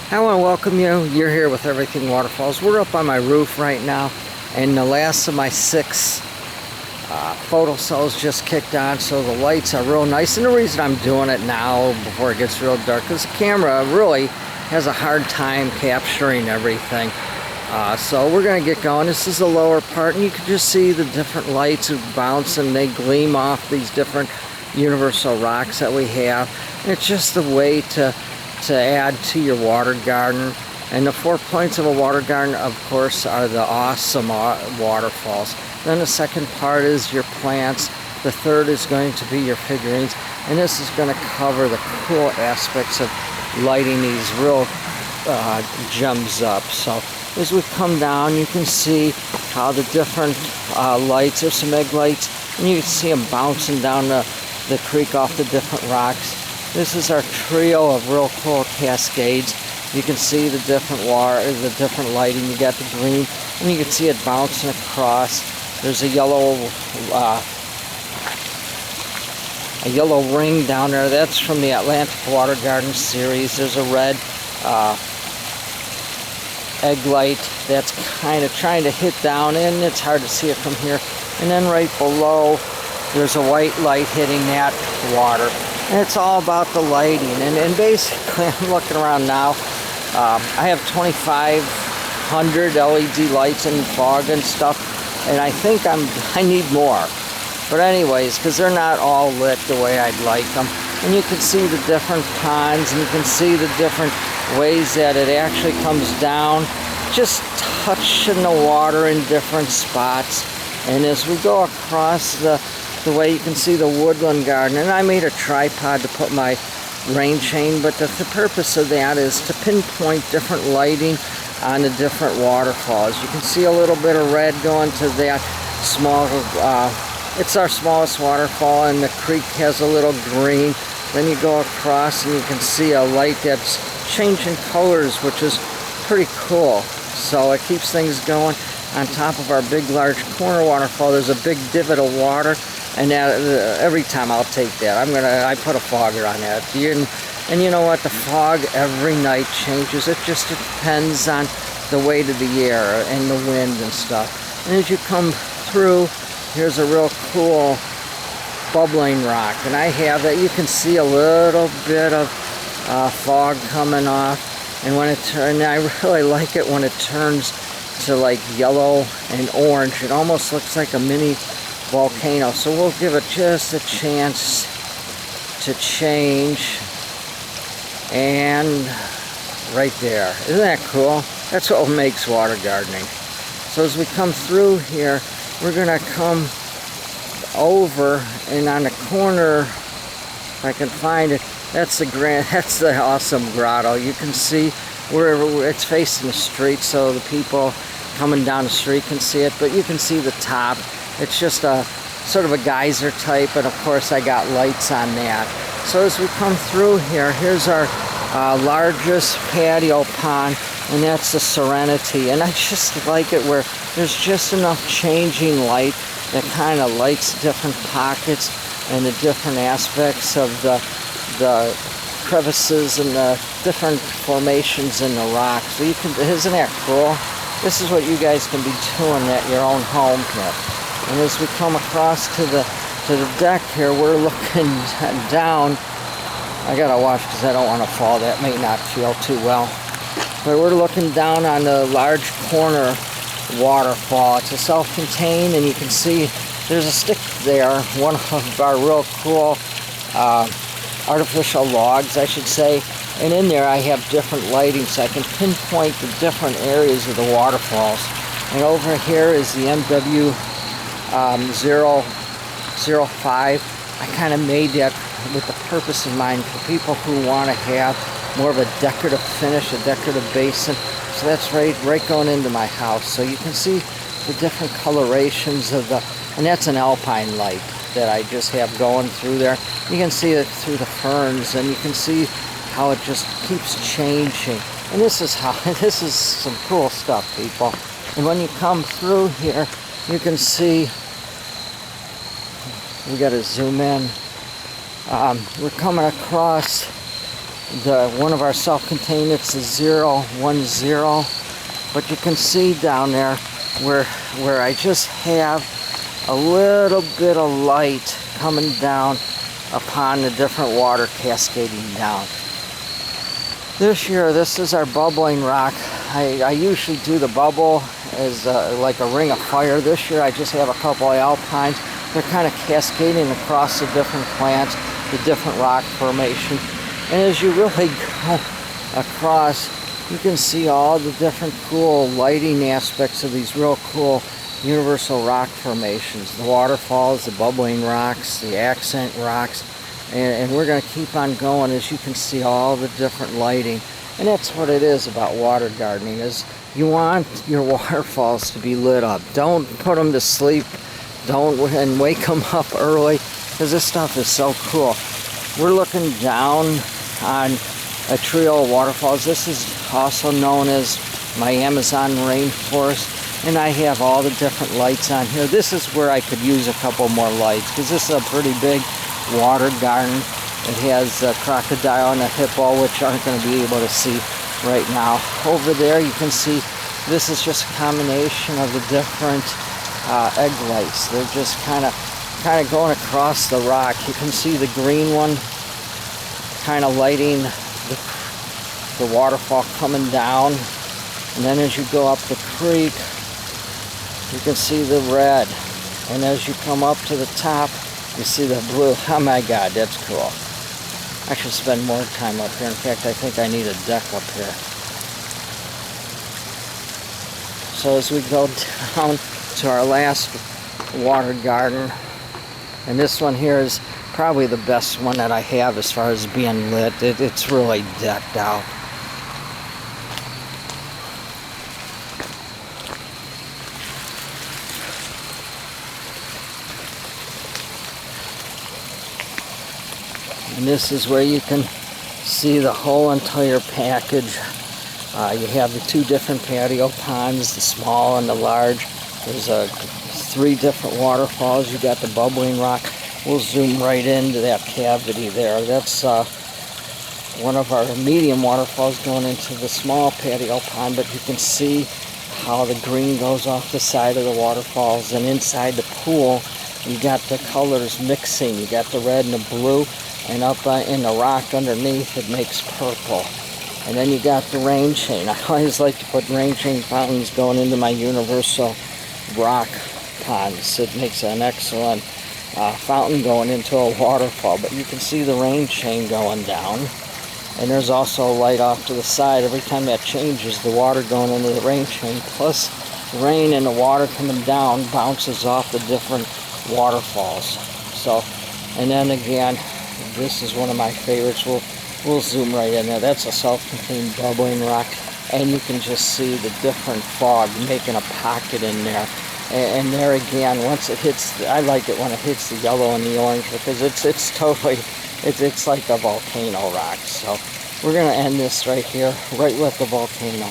I want to welcome you. You're here with Everything Waterfalls. We're up on my roof right now, and the last of my 6 photo cells just kicked on, so the lights are real nice. And the reason I'm doing it now before it gets real dark is the camera really has a hard time capturing everything. So we're going to get going. This is the lower part, and you can just see the different lights bounce, and they gleam off these different universal rocks that we have. And it's just a way to add to your water garden. And the 4 points of a water garden, of course, are the awesome waterfalls. Then the second part is your plants. The third is going to be your figurines. And this is going to cover the cool aspects of lighting these real gems up. So as we come down, you can see how the different lights, there's some egg lights, and you can see them bouncing down the creek off the different rocks. This is our trio of real cool cascades. You can see the different water, the different lighting. You got the green, and you can see it bouncing across. There's a yellow ring down there. That's from the Atlantic Water Garden series. There's a red egg light that's kind of trying to hit down, and it's hard to see it from here. And then right below, there's a white light hitting that water. And it's all about the lighting. And basically, I'm looking around now. I have 2,500 LED lights and fog and stuff, and I think I need more. But anyways, because they're not all lit the way I'd like them. And you can see the different ponds, and you can see the different ways that it actually comes down, just touching the water in different spots. And as we go across the way, you can see the woodland garden, and I made a tripod to put my rain chain, but the purpose of that is to pinpoint different lighting on the different waterfalls. You can see a little bit of red going to that small, it's our smallest waterfall, and the creek has a little green. Then you go across and you can see a light that's changing colors, which is pretty cool. So it keeps things going. On top of our big large corner waterfall, there's a big divot of water. And that, every time I'll take that, I put a fogger on that. And you know what? The fog every night changes. It just depends on the weight of the air and the wind and stuff. And as you come through, here's a real cool bubbling rock. And I have that. You can see a little bit of fog coming off. And when it turns, I really like it when it turns to like yellow and orange. It almost looks like a mini volcano. So we'll give it just a chance to change. And right there, isn't that cool? That's what makes water gardening. So as we come through here, we're gonna come over, and on the corner, if I can find it, that's the awesome grotto. You can see where it's facing the street, so the people coming down the street can see it, but you can see the top. It's just a sort of a geyser type, and of course I got lights on that. So as we come through here, here's our largest patio pond, and that's the Serenity. And I just like it where there's just enough changing light that kind of lights different pockets and the different aspects of the crevices and the different formations in the rocks. So you can, isn't that cool? This is what you guys can be doing at your own home here. And as we come across to the deck here, we're looking down. I gotta watch because I don't want to fall. That may not feel too well. But we're looking down on the large corner waterfall. It's a self-contained, and you can see there's a stick there. One of our real cool artificial logs, I should say. And in there I have different lighting, so I can pinpoint the different areas of the waterfalls. And over here is the MW 005. I kind of made that with the purpose in mind for people who want to have more of a decorative finish, a decorative basin. So that's right going into my house. So you can see the different colorations of and that's an alpine light that I just have going through there. You can see it through the ferns, and you can see how it just keeps changing. And this is some cool stuff, people. And when you come through here, you can see, we got to zoom in. We're coming across one of our self-contained, it's a 010, but you can see down there where I just have a little bit of light coming down upon the different water cascading down. This year, this is our bubbling rock. I usually do the bubble as like a ring of fire. This year I just have a couple of alpines. They're kind of cascading across the different plants, the different rock formation. And as you really go across, you can see all the different cool lighting aspects of these real cool universal rock formations. The waterfalls, the bubbling rocks, the accent rocks. And we're going to keep on going as you can see all the different lighting. And that's what it is about water gardening, is you want your waterfalls to be lit up. Don't put them to sleep. And wake them up early, because this stuff is so cool. We're looking down on a trio of waterfalls. This is also known as my Amazon rainforest, and I have all the different lights on here. This is where I could use a couple more lights, because this is a pretty big water garden. It has a crocodile and a hippo, which aren't going to be able to see right now. Over there you can see this is just a combination of the different egg lights. They're just kind of going across the rock. You can see the green one kind of lighting the waterfall coming down, and then as you go up the creek you can see the red, and as you come up to the top you see the blue. Oh my god, that's cool. I should spend more time up here. In fact, I think I need a deck up here. So as we go down to our last water garden, and this one here is probably the best one that I have as far as being lit. It's really decked out. And this is where you can see the whole entire package. You have the two different patio ponds, the small and the large. There's 3 different waterfalls. You got the bubbling rock. We'll zoom right into that cavity there. That's one of our medium waterfalls going into the small patio pond, but you can see how the green goes off the side of the waterfalls, and inside the pool you got the colors mixing. You got the red and the blue, and up in the rock underneath it makes purple. And then you got the rain chain. I always like to put rain chain fountains going into my universal rock ponds. It makes an excellent fountain going into a waterfall. But you can see the rain chain going down, and there's also a light off to the side. Every time that changes, the water going into the rain chain plus the rain and the water coming down bounces off the different waterfalls. So, and then again, this is one of my favorites. We'll zoom right in there. That's a self-contained bubbling rock, and you can just see the different fog making a pocket in there. And there again, once it hits, I like it when it hits the yellow and the orange, because it's totally, it's like a volcano rock. So we're gonna end this right here, right with the volcano.